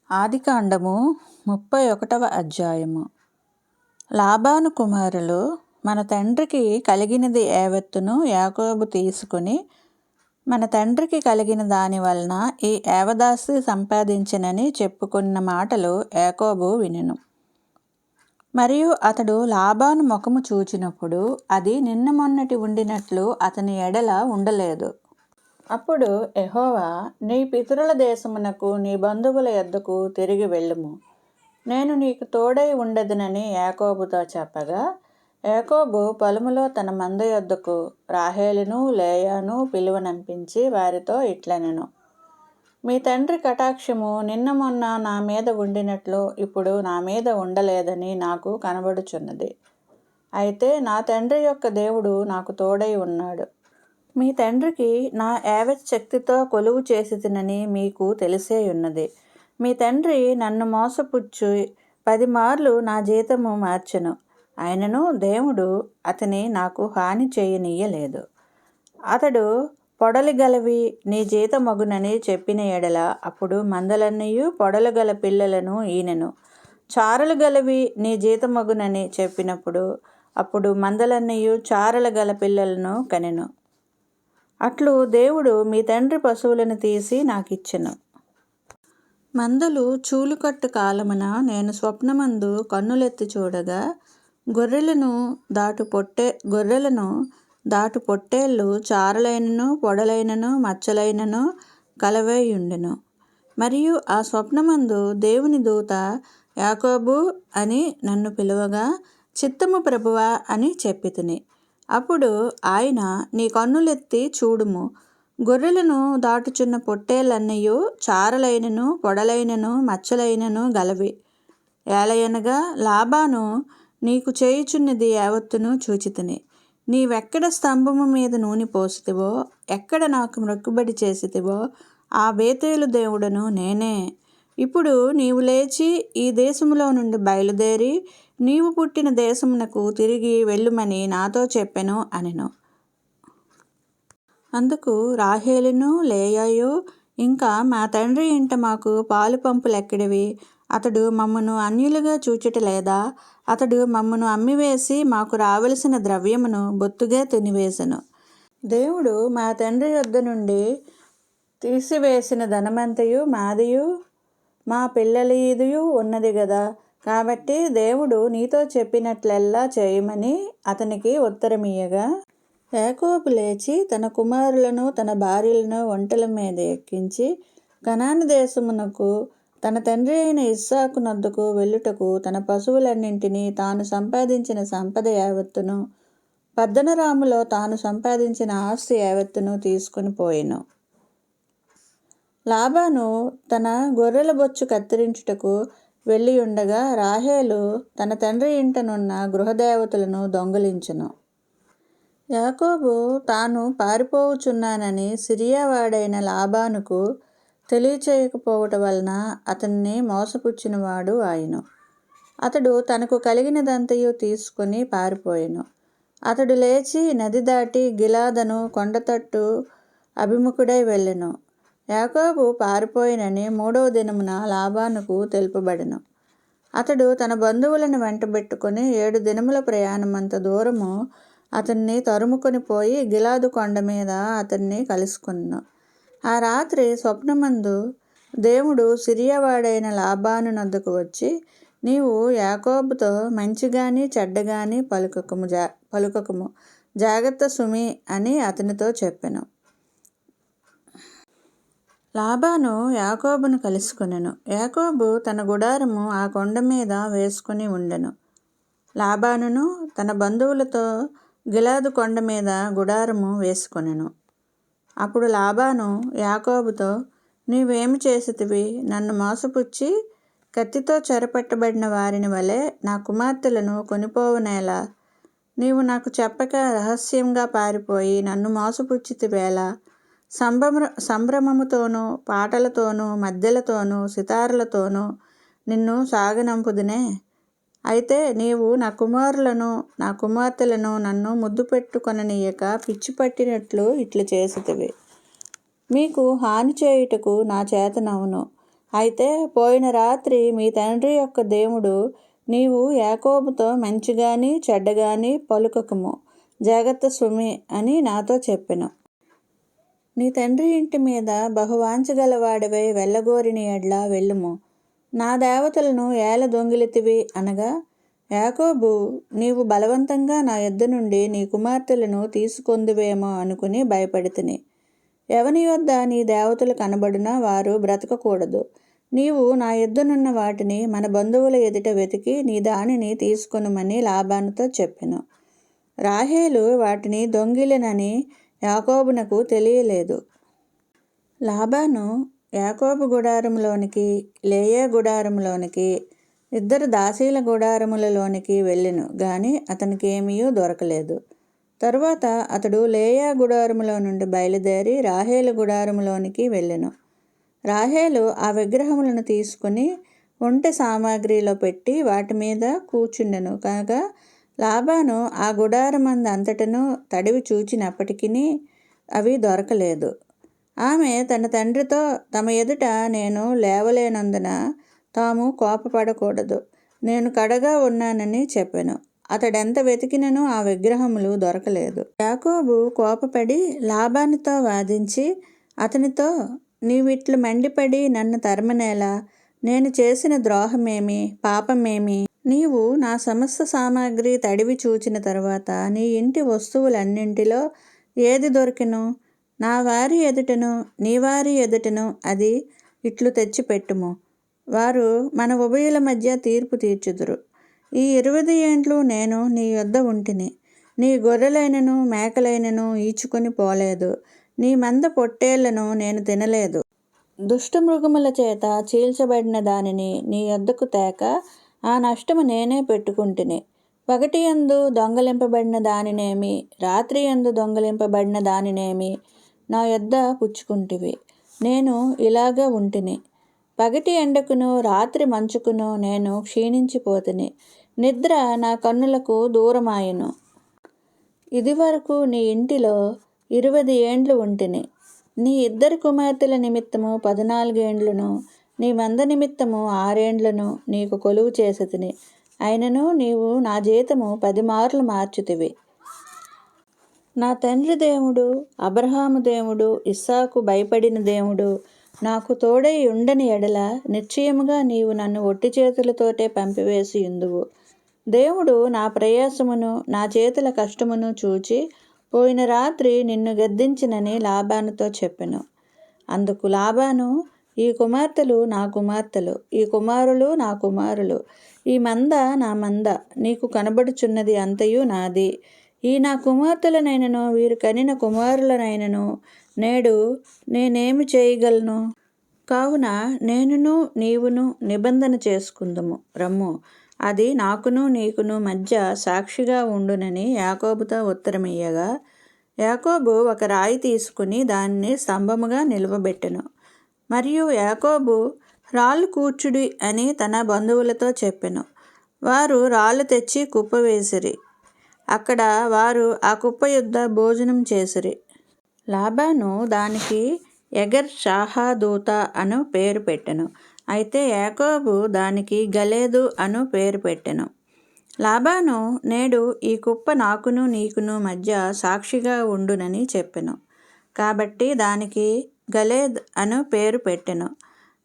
ఆదికాండము 31వ అధ్యాయము. లాబాను కుమారులు మన తండ్రికి కలిగినది యావత్తును యాకోబు తీసుకుని మన తండ్రికి కలిగిన దాని వలన ఈ ఏవదాసి సంపాదించినని చెప్పుకున్న మాటలు యాకోబు వినెను. మరియు అతడు లాబాను ముఖము చూచినప్పుడు అది నిన్న మొన్నటి ఉండినట్లు అతని ఎడల ఉండలేదు. అప్పుడు యెహోవా, నీ పితరుల దేశమునకు నీ బంధువుల యొద్దకు తిరిగి వెళ్ళుము, నేను నీకు తోడై ఉండెదనని యాకోబుతో చెప్పగా, యాకోబు పొలములో తన మంద యొద్దకు రాహేలును లేయాను పిలువనంపించి వారితో ఇట్లనెను, మీ తండ్రి కటాక్షము నిన్న మొన్న నా మీద ఉండినట్లు ఇప్పుడు నా మీద ఉండలేదని నాకు కనబడుచున్నది. అయితే నా తండ్రి యొక్క దేవుడు నాకు తోడై ఉన్నాడు. మీ తండ్రికి నా యావత్ శక్తితో కొలువు చేసితినని మీకు తెలిసేయున్నది. మీ తండ్రి నన్ను మోసపుచ్చు 10 మార్లు నా జీతము మార్చెను, అయినను దేవుడు అతని నాకు హాని చేయనీయలేదు. అతడు పొడలు గలవి నీ జీతమగునని చెప్పిన ఎడల అప్పుడు మందలన్నయూ పొడలు గల పిల్లలను ఈనెను. చారలు గలవి నీ జీతమగునని చెప్పినప్పుడు అప్పుడు మందలన్నయూ చారలు గల పిల్లలను కనెను. అట్లు దేవుడు మీ తండ్రి పశువులను తీసి నాకిచ్చెను. మందలు చూలుకట్టు కాలమున నేను స్వప్నమందు కన్నులెత్తి చూడగా గొర్రెలను దాటు పొట్టేళ్ళు చారలైనను పొడలైనను మచ్చలైనను కలవైయుండెను. మరియు ఆ స్వప్నమందు దేవుని దూత యాకోబు అని నన్ను పిలువగా, చిత్తము ప్రభువా అని చెప్పితిని. అప్పుడు ఆయన, నీ కన్నులెత్తి చూడుము, గొర్రెలను దాటుచున్న పొట్టేళ్ళన్నయూ చారలైనను పొడలైనను మచ్చలైనను గలవి. ఏలయనగా లాబాను నీకు చేయుచున్నది యావత్తును చూచితిని. నీవెక్కడ స్తంభము మీద నూనె పోసితివో, ఎక్కడ నాకు మొక్కుబడి చేసితివో ఆ బేతేలు దేవుడను నేనే. ఇప్పుడు నీవు లేచి ఈ దేశములో నుండి బయలుదేరి నీవు పుట్టిన దేశమునకు తిరిగి వెళ్ళుమని నాతో చెప్పెను అనెను. అందుకు రాహేలును లేయాయు, ఇంకా మా తండ్రి ఇంట మాకు పాలు పంపులెక్కడివి? అతడు మమ్మను అన్యులుగా చూచుట లేదా? అతడు మమ్మను అమ్మివేసి మాకు రావలసిన ద్రవ్యమును బొత్తుగా తినివేశెను. దేవుడు మా తండ్రి యొద్ద నుండి తీసివేసిన ధనమంతయు మాదియు మా పిల్లలదియు ఉన్నది గదా. కాబట్టి దేవుడు నీతో చెప్పినట్లెల్లా చేయమని అతనికి ఉత్తరమియ్యగా, యాకోబు లేచి తన కుమారులను తన భార్యలను ఒంటెల మీద ఎక్కించి కనాను దేశమునకు తన తండ్రి అయిన ఇస్సాకు నొద్దకు వెళ్ళుటకు తన పశువులన్నింటినీ తాను సంపాదించిన సంపద యావత్తును పద్దనరాములో తాను సంపాదించిన ఆస్తి యావత్తును తీసుకుని పోయెను. లాబాను తన గొర్రెల బొచ్చు కత్తిరించుటకు వెళ్ళియుండగా రాహేలు తన తండ్రి ఇంటనున్న గృహదేవతలను దొంగిలించెను. యాకోబు తాను పారిపోవుచున్నానని సిరియావాడైన లాబానుకు తెలియచేయకపోవట వలన అతన్ని మోసపుచ్చినవాడు ఆయను. అతడు తనకు కలిగినదంతయు తీసుకుని పారిపోయెను. అతడు లేచి నది దాటి గిలాదను కొండతట్టు అభిముఖుడై వెళ్ళెను. యాకోబు పారిపోయినని 3వ దినమున లాబానుకు తెలుపబడెను. అతడు తన బంధువులను వెంటబెట్టుకుని 7 దినముల ప్రయాణమంత దూరము అతన్ని తరుముకొని పోయి గిలాదు కొండ మీద అతన్ని కలుసుకొనెను. ఆ రాత్రి స్వప్నమందు దేవుడు సిరియావాడైన లాబాను నొద్దకు వచ్చి, నీవు యాకోబుతో మంచిగాని చెడ్డగాని పలుకకుము, జాగ్రత్త సుమి అని అతనితో చెప్పెను. లాబాను యాకోబును కలుసుకొనెను. యాకోబు తన గుడారము ఆ కొండ మీద వేసుకుని ఉండెను. లాబానును తన బంధువులతో గిలాదు కొండ మీద గుడారము వేసుకొనెను. అప్పుడు లాబాను యాకోబుతో, నీవేమి చేసితివి? నన్ను మోసపుచ్చి కత్తితో చెరపట్టబడిన వారిని వలె నా కుమార్తెలను కొనిపోవునేలా? నీవు నాకు చెప్పక రహస్యంగా పారిపోయి నన్ను మోసపుచ్చితివేలా? సంభ్రమముతోనూ పాటలతోనూ మద్దెలతోనూ సితారులతోనూ నిన్ను సాగనంపుదునే. అయితే నీవు నా కుమారులను నా కుమార్తెలను నన్ను ముద్దు పెట్టుకొననీయక పిచ్చి పట్టినట్లు ఇట్లు చేసితివి. మీకు హాని చేయుటకు నా చేతనవును. అయితే పోయిన రాత్రి మీ తండ్రి యొక్క దేవుడు, నీవు యాకోబుతో మంచిగాని చెడ్డగాని పలుకకుము, జాగ్రత్త సుమి అని నాతో చెప్పెను. నీ తండ్రి ఇంటి మీద బహువాంచగలవాడివై వెళ్ళగోరిన ఎడ్ల వెళ్ళుము, నా దేవతలను ఏల దొంగిలితివి అనగా, యాకోబు, నీవు బలవంతంగా నా యొద్ద నుండి నీ కుమార్తెలను తీసుకొందువేమో అనుకుని భయపడితిని. ఎవని యొద్ద నీ దేవతలు కనబడునా వారు బ్రతకకూడదు. నీవు నా యొద్దనున్న వాటిని మన బంధువుల ఎదుట వెతికి నీ దానిని తీసుకొనుమని లాబానుతో చెప్పెను. రాహేలు వాటిని దొంగిలినని యాకోబునకు తెలియలేదు. లాబాను యాకోబు గుడారంలోనికి, లేయా గుడారంలోనికి, ఇద్దరు దాసీల గుడారములలోనికి వెళ్ళెను గాని అతనికి ఏమీ దొరకలేదు. తరువాత అతడు లేయా గుడారములో నుండి బయలుదేరి రాహేలు గుడారములోనికి వెళ్ళెను. రాహేలు ఆ విగ్రహములను తీసుకుని ఒంటె సామాగ్రిలో పెట్టి వాటి మీద కూర్చుండెను. కాగా లాబాను ఆ గుడారమందు అంతటను తడివి చూచినప్పటికీ అవి దొరకలేదు. ఆమె తన తండ్రితో, తమ ఎదుట నేను లేవలేనందున తాము కోపపడకూడదు, నేను కడగా ఉన్నానని చెప్పెను. అతడెంత వెతికినను ఆ విగ్రహములు దొరకలేదు. యాకోబు కోపపడి లాబానుతో వాదించి అతనితో, నీవిట్లు మండిపడి నన్ను తరమనేలా? నేను చేసిన ద్రోహమేమి, పాపమేమి? నీవు నా సమస్త సామాగ్రి తడివి చూచిన తరువాత నీ ఇంటి వస్తువులన్నింటిలో ఏది దొరికెను? నా వారి ఎదుటను నీ వారి ఎదుటను అది ఇట్లు తెచ్చిపెట్టుము. వారు మన ఉభయుల మధ్య తీర్పు తీర్చుదురు. ఈ 20 ఏండ్లు నేను నీ యొద్ద ఉంటిని. నీ గొర్రెలైనను మేకలైనను ఈచుకొని పోలేదు. నీ మంద పొట్టేళ్లను నేను తినలేదు. దుష్టమృగముల చేత చీల్చబడిన దానిని నీ యొద్దకు తేక ఆ నష్టము నేనే పెట్టుకుంటుని. పగటియందు దొంగలింపబడిన దానినేమి, రాత్రియందు దొంగలింపబడిన దానినేమి నా యొద్ద పుచ్చుకుంటివి. నేను ఇలాగా ఉంటిని. పగటి ఎండకును రాత్రి మంచుకును నేను క్షీణించిపోతిని. నిద్ర నా కన్నులకు దూరమాయెను. ఇదివరకు నీ ఇంటిలో 20 ఏండ్లు ఉంటిని. నీ 2 కుమార్తెల నిమిత్తము 14 ఏండ్లను, నీ మంద నిమిత్తము 6 ఏండ్లను నీకు కొలువు చేసితిని. అయినను నీవు నా జీతము 10 మార్లు మార్చితివి. నా తండ్రి దేవుడు, అబ్రహాము దేవుడు, ఇస్సాకు భయపడిన దేవుడు నాకు తోడై ఉండని ఎడల నిశ్చయముగా నీవు నన్ను ఒట్టి చేతులతోటే పంపివేసి ఉందువు. దేవుడు నా ప్రయాసమును నా చేతుల కష్టమును చూచి పోయిన రాత్రి నిన్ను గద్దించినని లాబానుతో చెప్పెను. అందుకు లాబాను, ఈ కుమార్తెలు నా కుమార్తెలు, ఈ కుమారులు నా కుమారులు, ఈ మంద నా మంద, నీకు కనబడుచున్నది అంతయు నాది. ఈ నా కుమార్తెలనైనను వీరు కనిన కుమారులనైనను నేడు నేనేమి చేయగలను? కావున నేనును నీవును నిబంధన చేసుకుందుము రమ్ము, అది నాకును నీకును మధ్య సాక్షిగా ఉండునని యాకోబుతో ఉత్తరమియ్యగా, యాకోబు ఒక రాయి తీసుకుని దానిని స్తంభముగా నిలువబెట్టెను. మరియు యాకోబు రాళ్ళు కూర్చుడి అని తన బంధువులతో చెప్పెను. వారు రాళ్ళు తెచ్చి కుప్ప వేసిరి. అక్కడ వారు ఆ కుప్ప యొద్ద భోజనం చేసిరి. లాబాను దానికి ఎగర్ షాహాదూత అను పేరు పెట్టెను. అయితే యాకోబు దానికి గలేదు అను పేరు పెట్టెను. లాబాను, నేడు ఈ కుప్ప నాకును నీకును మధ్య సాక్షిగా ఉండునని చెప్పెను. కాబట్టి దానికి గలేద్ అను పేరు పెట్టెను.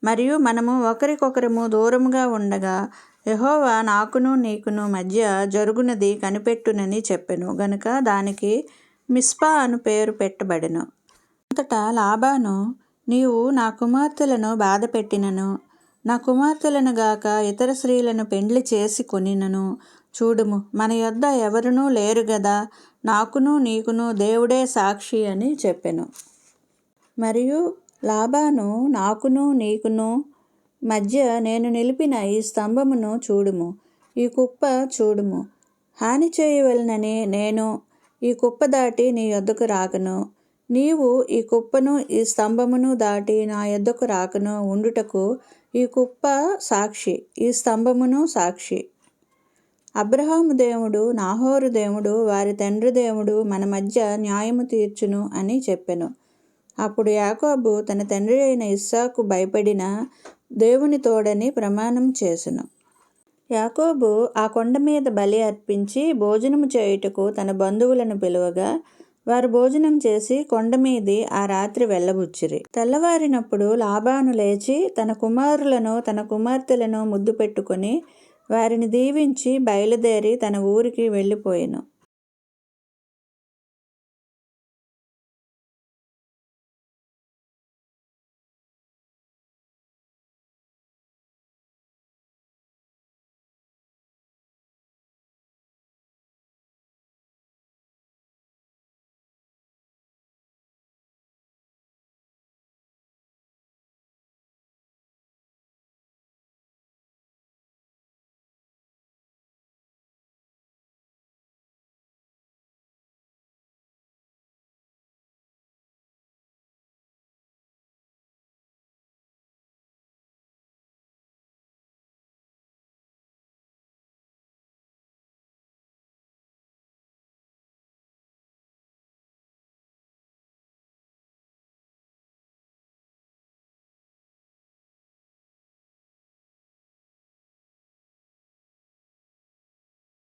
మరియు మనము ఒకరికొకరము దూరముగా ఉండగా యెహోవా నాకును నీకును మధ్య జరుగునది కనిపెట్టునని చెప్పెను గనుక దానికి మిస్పా అను పేరు పెట్టబడెను. అంతటా లాబాను, నీవు నా కుమార్తెలను బాధపెట్టినను, నా కుమార్తెలను గాక ఇతర స్త్రీలను పెండ్లి చేసి కొనినను చూడుము, మన యొద్ద ఎవరునూ లేరు గదా, నాకును నీకును దేవుడే సాక్షి అని చెప్పెను. మరియు లాబాను, నాకును నీకును మధ్య నేను నిలిపిన ఈ స్తంభమును చూడుము, ఈ కుప్ప చూడుము. హాని చేయవలనని నేను ఈ కుప్ప దాటి నీ యొద్దకు రాకను, నీవు ఈ కుప్పను ఈ స్తంభమును దాటి నా యొద్దకు రాకను ఉండుటకు ఈ కుప్ప సాక్షి, ఈ స్తంభమును సాక్షి. అబ్రహాము దేవుడు, నాహోరు దేవుడు, వారి తండ్రి దేవుడు మన మధ్య న్యాయము తీర్చును అని చెప్పెను. అప్పుడు యాకోబు తన తండ్రి అయిన ఇస్సాకు భయపడిన దేవుని తోడని ప్రమాణం చేసెను. యాకోబు ఆ కొండ మీద బలి అర్పించి భోజనము చేయుటకు తన బంధువులను పిలువగా వారు భోజనం చేసి కొండ మీది ఆ రాత్రి వెళ్ళబుచ్చిరి. తెల్లవారినప్పుడు లాబాను లేచి తన కుమారులను తన కుమార్తెలను ముద్దు పెట్టుకొని వారిని దీవించి బయలుదేరి తన ఊరికి వెళ్ళిపోయెను.